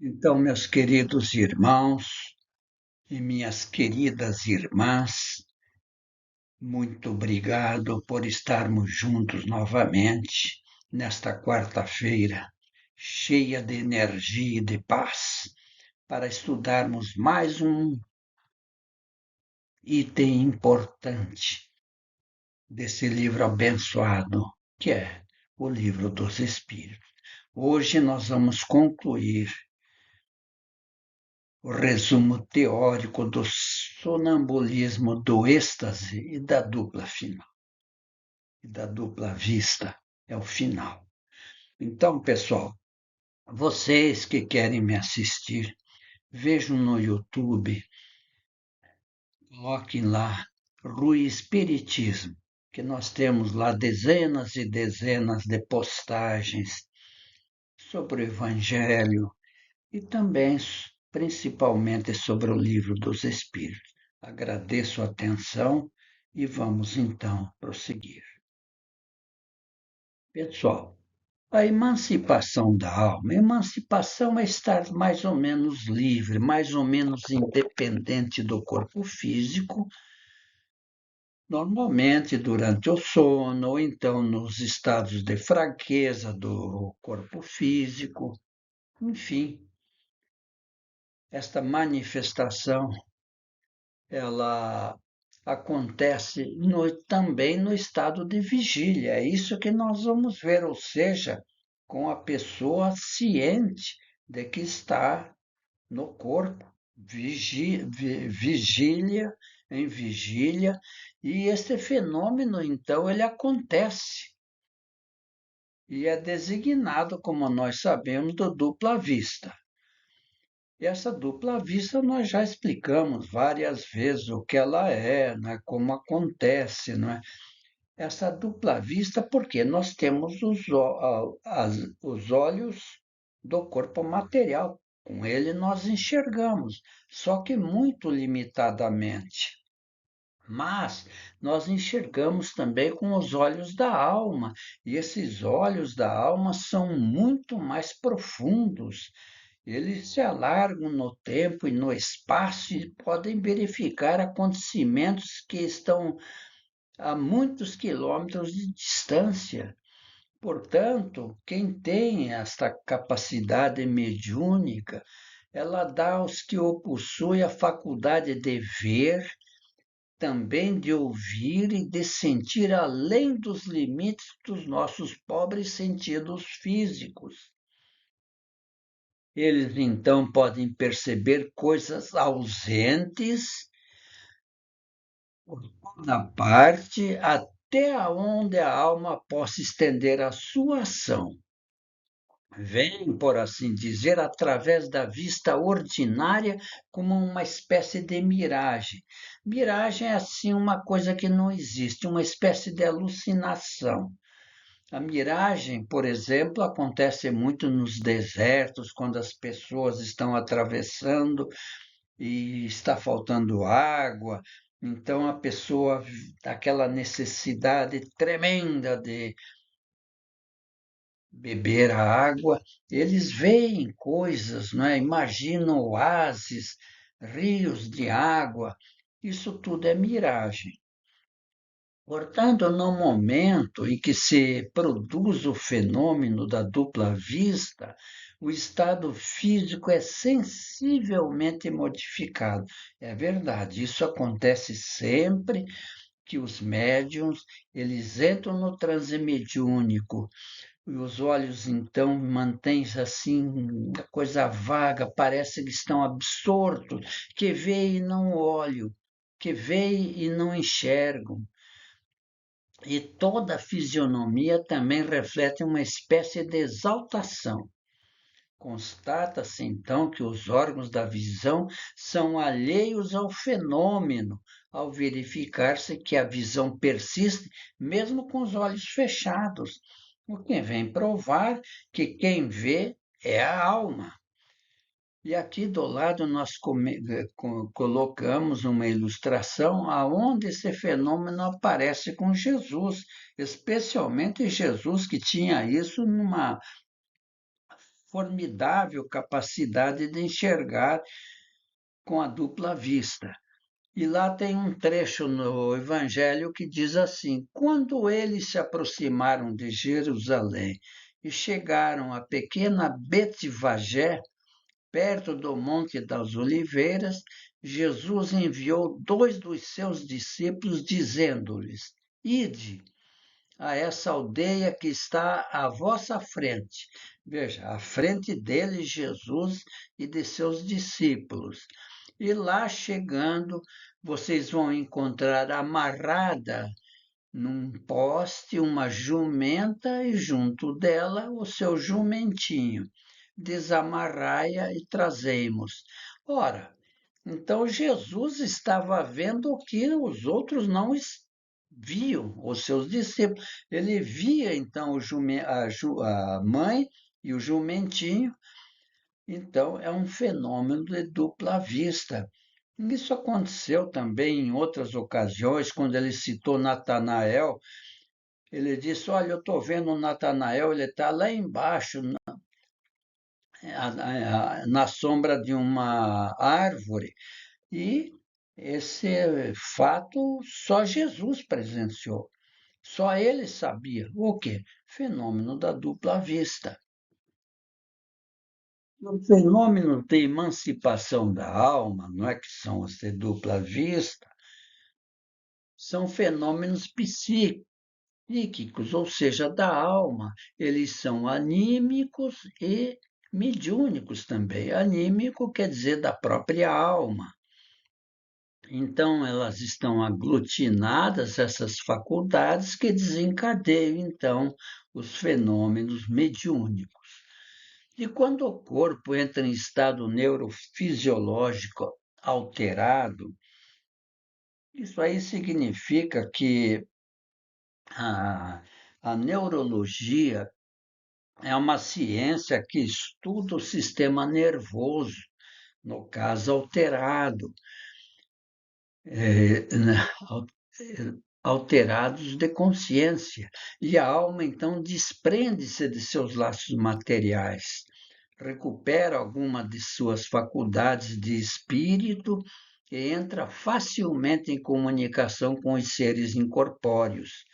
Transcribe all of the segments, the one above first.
Então, meus queridos irmãos e minhas queridas irmãs, muito obrigado por estarmos juntos novamente nesta quarta-feira, cheia de energia e de paz, para estudarmos mais um item importante desse livro abençoado, que é o Livro dos Espíritos. Hoje nós vamos concluir o resumo teórico do sonambulismo, do êxtase e da dupla final, e da dupla vista, é o final. Então, pessoal, vocês que querem me assistir, vejam no YouTube, coloquem lá Rui Espiritismo, que nós temos lá dezenas e dezenas de postagens sobre o Evangelho, e também, principalmente, sobre o Livro dos Espíritos. Agradeço a atenção e vamos então prosseguir. Pessoal, a emancipação da alma, emancipação é estar mais ou menos livre, mais ou menos independente do corpo físico, normalmente durante o sono, ou então nos estados de fraqueza do corpo físico, enfim, esta manifestação ela acontece também no estado de vigília. É isso que nós vamos ver, ou seja, com a pessoa ciente de que está no corpo, vigília, em vigília, e esse fenômeno, então, ele acontece e é designado, como nós sabemos, do dupla vista. E essa dupla vista nós já explicamos várias vezes o que ela é, né? Como acontece, não é? Essa dupla vista porque nós temos os olhos do corpo material. Com ele nós enxergamos, só que muito limitadamente. Mas nós enxergamos também com os olhos da alma, e esses olhos da alma são muito mais profundos, eles se alargam no tempo e no espaço e podem verificar acontecimentos que estão a muitos quilômetros de distância. Portanto, quem tem esta capacidade mediúnica, ela dá aos que o possuem a faculdade de ver, também de ouvir e de sentir além dos limites dos nossos pobres sentidos físicos. Eles então podem perceber coisas ausentes por toda parte, até onde a alma possa estender a sua ação. Vêm, por assim dizer, através da vista ordinária, como uma espécie de miragem. Miragem é assim uma coisa que não existe, uma espécie de alucinação. A miragem, por exemplo, acontece muito nos desertos, quando as pessoas estão atravessando e está faltando água, então a pessoa, aquela necessidade tremenda de beber a água, eles veem coisas, não é? Imaginam oásis, rios de água, isso tudo é miragem. Portanto, no momento em que se produz o fenômeno da dupla vista, o estado físico é sensivelmente modificado. É verdade, isso acontece sempre que os médiums, eles entram no transe mediúnico e os olhos então mantêm-se assim, coisa vaga, parece que estão absortos, que veem e não olham, que veem e não enxergam. E toda a fisionomia também reflete uma espécie de exaltação. Constata-se então que os órgãos da visão são alheios ao fenômeno, ao verificar-se que a visão persiste mesmo com os olhos fechados, o que vem provar que quem vê é a alma. E aqui do lado nós colocamos uma ilustração aonde esse fenômeno aparece com Jesus, especialmente Jesus que tinha isso numa formidável capacidade de enxergar com a dupla vista. E lá tem um trecho no Evangelho que diz assim: quando eles se aproximaram de Jerusalém e chegaram à pequena Betfagé, perto do Monte das Oliveiras, Jesus enviou 2 dos seus discípulos, dizendo-lhes: ide a essa aldeia que está à vossa frente. Veja, à frente dele, Jesus e de seus discípulos. E lá chegando, vocês vão encontrar amarrada num poste uma jumenta e junto dela o seu jumentinho. Desamarrai-a e trazei-mos. Ora, então Jesus estava vendo o que os outros não viam, os seus discípulos. Ele via então a mãe e o jumentinho. Então é um fenômeno de dupla vista. Isso aconteceu também em outras ocasiões, quando ele citou Natanael. Ele disse: olha, eu estou vendo o Natanael, ele está lá embaixo, na sombra de uma árvore. E esse fato só Jesus presenciou. Só ele sabia. O quê? Fenômeno da dupla vista. O fenômeno de emancipação da alma, não é que são as de dupla vista, são fenômenos psíquicos, ou seja, da alma. Eles são anímicos e mediúnicos também. Anímico quer dizer da própria alma. Então, elas estão aglutinadas, essas faculdades, que desencadeiam, então, os fenômenos mediúnicos. E quando o corpo entra em estado neurofisiológico alterado, isso aí significa que a neurologia é uma ciência que estuda o sistema nervoso, no caso alterado, alterados de consciência. E a alma, então, desprende-se de seus laços materiais, recupera alguma de suas faculdades de espírito e entra facilmente em comunicação com os seres incorpóreos.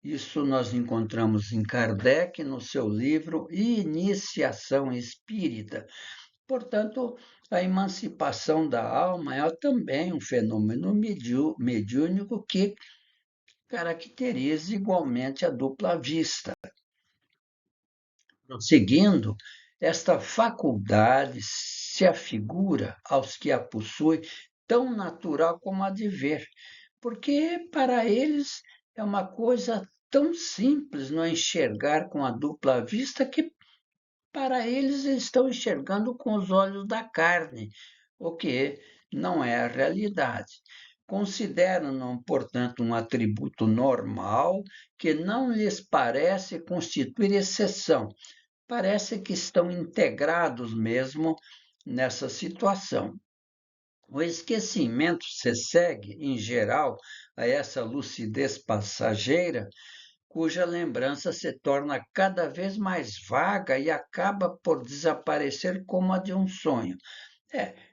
Isso nós encontramos em Kardec, no seu livro Iniciação Espírita. Portanto, a emancipação da alma é também um fenômeno mediúnico que caracteriza igualmente a dupla vista. Prosseguindo, esta faculdade se afigura aos que a possuem tão natural como a de ver, porque para eles é uma coisa tão simples não enxergar com a dupla vista que para eles estão enxergando com os olhos da carne, o que não é a realidade. Consideram-no, portanto, um atributo normal que não lhes parece constituir exceção. Parece que estão integrados mesmo nessa situação. O esquecimento se segue, em geral, a essa lucidez passageira, cuja lembrança se torna cada vez mais vaga e acaba por desaparecer como a de um sonho.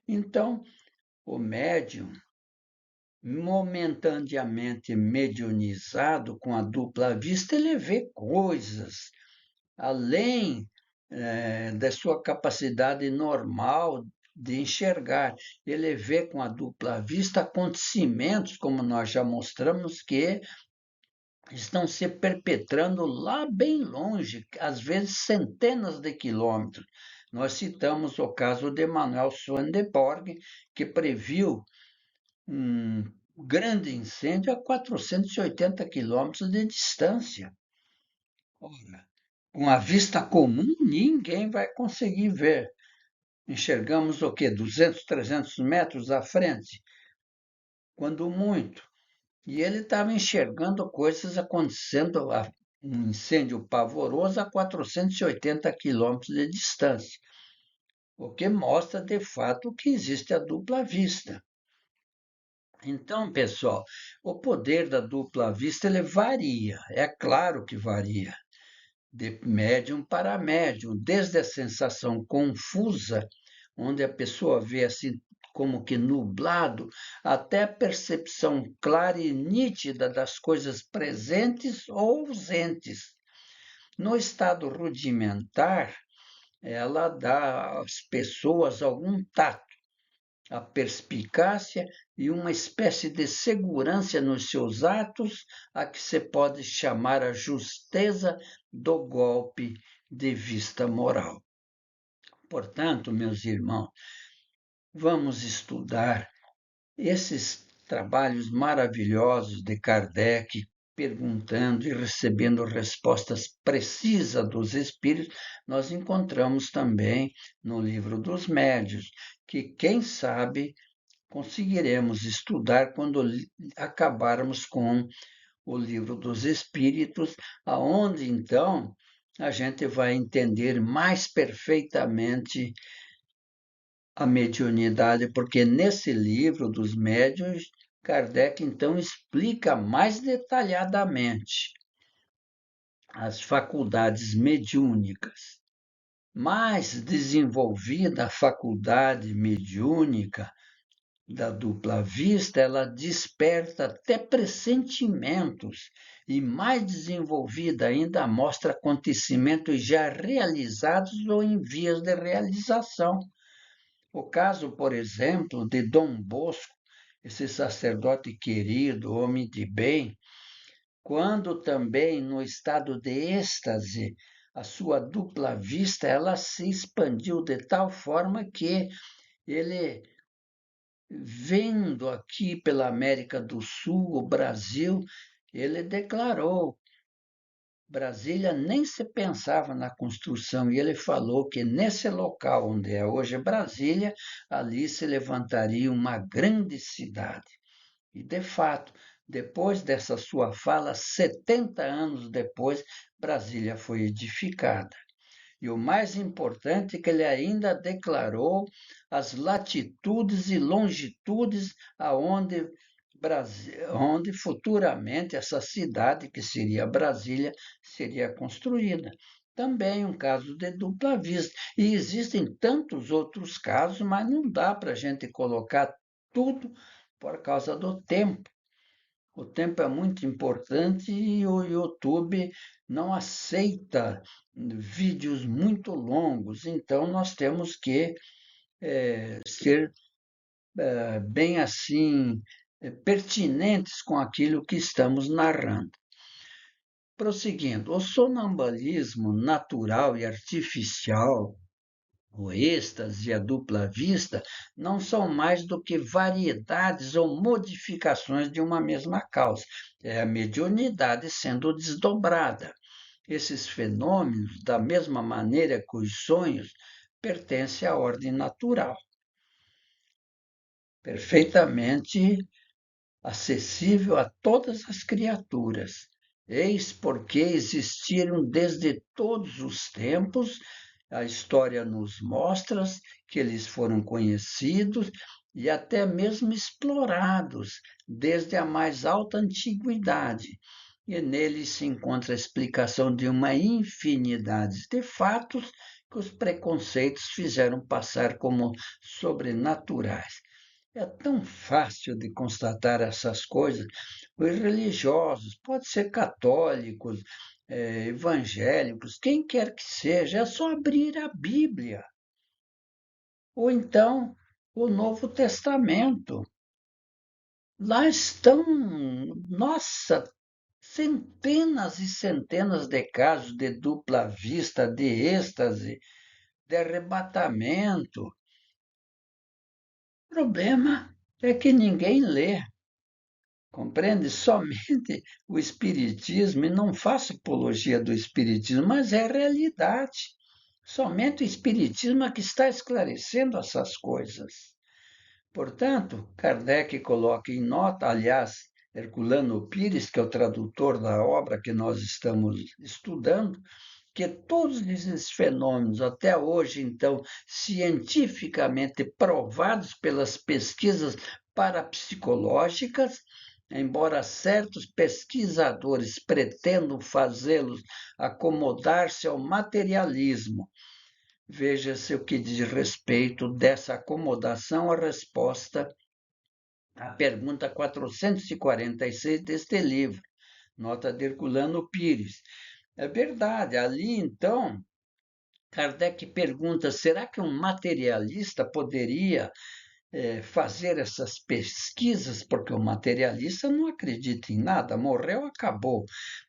Então, o médium, momentaneamente mediunizado com a dupla vista, ele vê coisas além da sua capacidade normal de enxergar. Ele vê com a dupla vista acontecimentos, como nós já mostramos, que estão se perpetrando lá bem longe, às vezes centenas de quilômetros. Nós citamos o caso de Manuel Swedenborg, que previu um grande incêndio a 480 quilômetros de distância. Ora, com a vista comum, ninguém vai conseguir ver. Enxergamos o quê? 200, 300 metros à frente, quando muito. E ele estava enxergando coisas acontecendo, um incêndio pavoroso a 480 quilômetros de distância, o que mostra, de fato, que existe a dupla vista. Então, pessoal, o poder da dupla vista ele varia, é claro que varia. de médium para médium, desde a sensação confusa, onde a pessoa vê assim como que nublado, até a percepção clara e nítida das coisas presentes ou ausentes. No estado rudimentar, ela dá às pessoas algum tato, a perspicácia e uma espécie de segurança nos seus atos, a que se pode chamar a justeza do golpe de vista moral. Portanto, meus irmãos, vamos estudar esses trabalhos maravilhosos de Kardec, perguntando e recebendo respostas precisas dos espíritos. Nós encontramos também no Livro dos Médiuns, que, quem sabe, conseguiremos estudar quando acabarmos com o Livro dos Espíritos, aonde então a gente vai entender mais perfeitamente a mediunidade, porque nesse livro dos médiuns, Kardec então explica mais detalhadamente as faculdades mediúnicas. Mais desenvolvida a faculdade mediúnica da dupla vista, ela desperta até pressentimentos, e mais desenvolvida ainda mostra acontecimentos já realizados ou em vias de realização. O caso, por exemplo, de Dom Bosco, esse sacerdote querido, homem de bem, quando também no estado de êxtase, a sua dupla vista, ela se expandiu de tal forma que ele, vendo aqui pela América do Sul, o Brasil, ele declarou: Brasília nem se pensava na construção, e ele falou que nesse local onde é hoje Brasília, ali se levantaria uma grande cidade. E, de fato, depois dessa sua fala, 70 anos depois, Brasília foi edificada. E o mais importante é que ele ainda declarou as latitudes e longitudes aonde onde futuramente essa cidade, que seria Brasília, seria construída. Também um caso de dupla vista. E existem tantos outros casos, mas não dá para a gente colocar tudo por causa do tempo. O tempo é muito importante e o YouTube não aceita vídeos muito longos, então nós temos que ser bem assim pertinentes com aquilo que estamos narrando. Prosseguindo, o sonambulismo natural e artificial, o êxtase e a dupla vista, não são mais do que variedades ou modificações de uma mesma causa. É a mediunidade sendo desdobrada. Esses fenômenos, da mesma maneira que os sonhos, pertencem à ordem natural, perfeitamente acessível a todas as criaturas. Eis porque existiram desde todos os tempos, a história nos mostra que eles foram conhecidos e até mesmo explorados desde a mais alta antiguidade. E neles se encontra a explicação de uma infinidade de fatos que os preconceitos fizeram passar como sobrenaturais. É tão fácil de constatar essas coisas. Os religiosos, pode ser católicos, evangélicos, quem quer que seja, é só abrir a Bíblia. Ou então o Novo Testamento. Lá estão, nossa, centenas e centenas de casos de dupla vista, de êxtase, de arrebatamento. O problema é que ninguém lê. Compreende? Somente o Espiritismo, e não faço apologia do Espiritismo, mas é a realidade. Somente o Espiritismo é que está esclarecendo essas coisas. Portanto, Kardec coloca em nota, aliás, Herculano Pires, que é o tradutor da obra que nós estamos estudando, que todos esses fenômenos, até hoje, então, cientificamente provados pelas pesquisas parapsicológicas, embora certos pesquisadores pretendam fazê-los acomodar-se ao materialismo. Veja-se o que diz respeito dessa acomodação à resposta à pergunta 446 deste livro, nota de Herculano Pires. É verdade, ali então, Kardec pergunta: será que um materialista poderia fazer essas pesquisas? Porque o materialista não acredita em nada, morreu, acabou.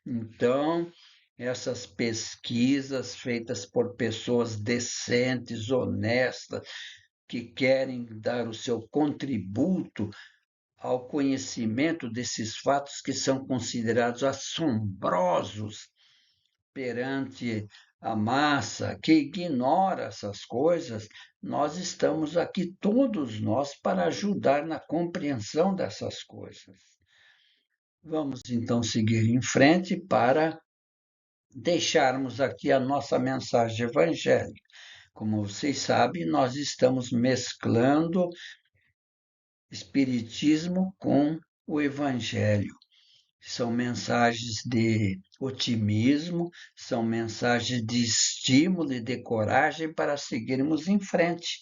Então, essas pesquisas feitas por pessoas decentes, honestas, que querem dar o seu contributo ao conhecimento desses fatos que são considerados assombrosos perante a massa que ignora essas coisas, nós estamos aqui, todos nós, para ajudar na compreensão dessas coisas. Vamos então seguir em frente para deixarmos aqui a nossa mensagem evangélica. Como vocês sabem, nós estamos mesclando Espiritismo com o Evangelho. São mensagens de otimismo, são mensagens de estímulo e de coragem para seguirmos em frente.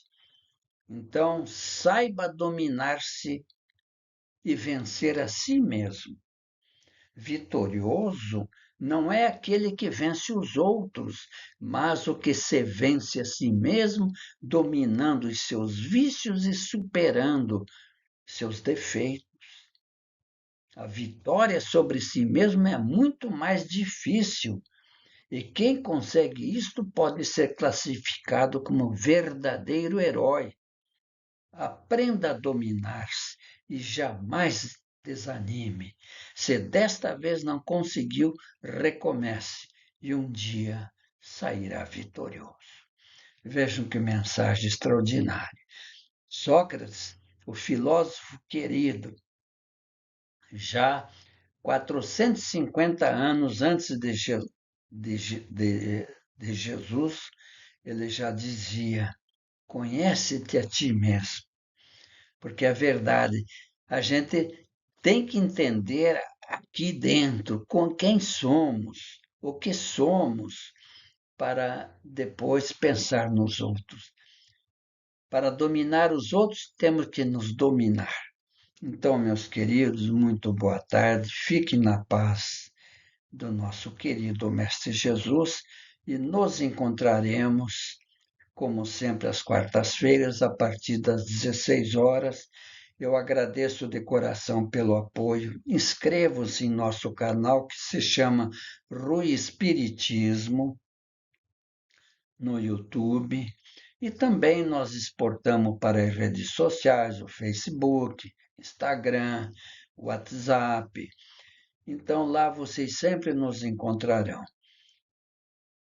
Então, saiba dominar-se e vencer a si mesmo. Vitorioso não é aquele que vence os outros, mas o que se vence a si mesmo, dominando os seus vícios e superando seus defeitos. A vitória sobre si mesmo é muito mais difícil, e quem consegue isto pode ser classificado como verdadeiro herói. Aprenda a dominar-se e jamais desanime. Se desta vez não conseguiu, recomece e um dia sairá vitorioso. Vejam que mensagem extraordinária. Sócrates, o filósofo querido, já 450 anos antes de Jesus, ele já dizia: conhece-te a ti mesmo. Porque é verdade, a gente tem que entender aqui dentro com quem somos, o que somos, para depois pensar nos outros. Para dominar os outros, temos que nos dominar. Então, meus queridos, muito boa tarde, fiquem na paz do nosso querido Mestre Jesus e nos encontraremos, como sempre, às quartas-feiras, a partir das 16 horas. Eu agradeço de coração pelo apoio. Inscrevam-se em nosso canal que se chama Rui Espiritismo no YouTube. E também nós exportamos para as redes sociais, o Facebook, Instagram, WhatsApp. Então lá vocês sempre nos encontrarão.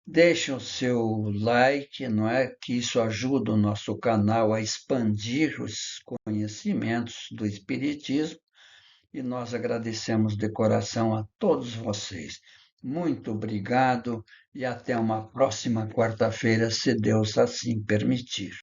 Deixem o seu like, não é? Que isso ajuda o nosso canal a expandir os conhecimentos do Espiritismo e nós agradecemos de coração a todos vocês. Muito obrigado e até uma próxima quarta-feira, se Deus assim permitir.